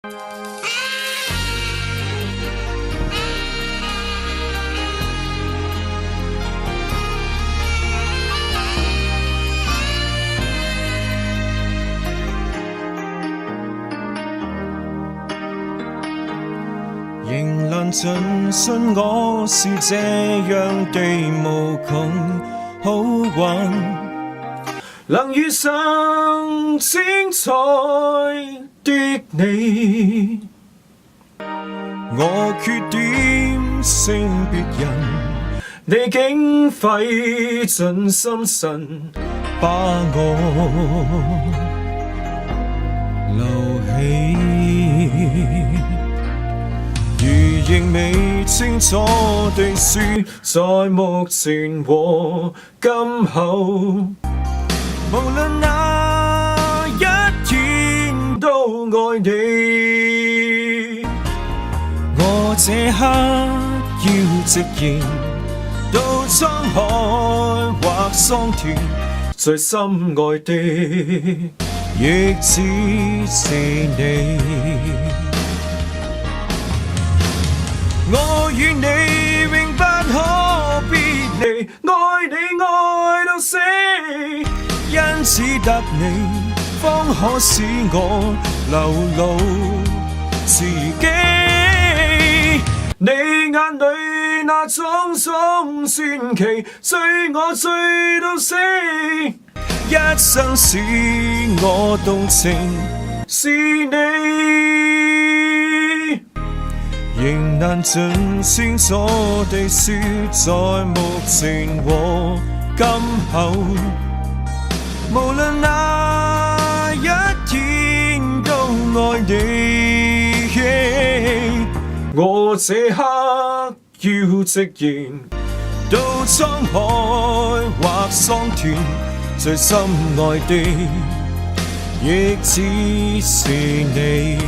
仍能盡信我是這樣地無窮好運，能遇上精彩的你。我缺點勝別人，你竟費盡心神把我留起。如仍未清楚地說，在目前和今後，無論哪一天都愛你。我這刻要直言，到滄海或桑田，最深愛的亦只是你。我與你永不可別離，愛你愛到死，因此得你方可使我流露自己。你眼裏那種種傳奇，醉我醉到死，一生使我動情是你。仍難盡清楚地說，在目前和今後，無論哪一天都愛你。我這刻要直言，到滄海或桑田，最深愛的亦只是你。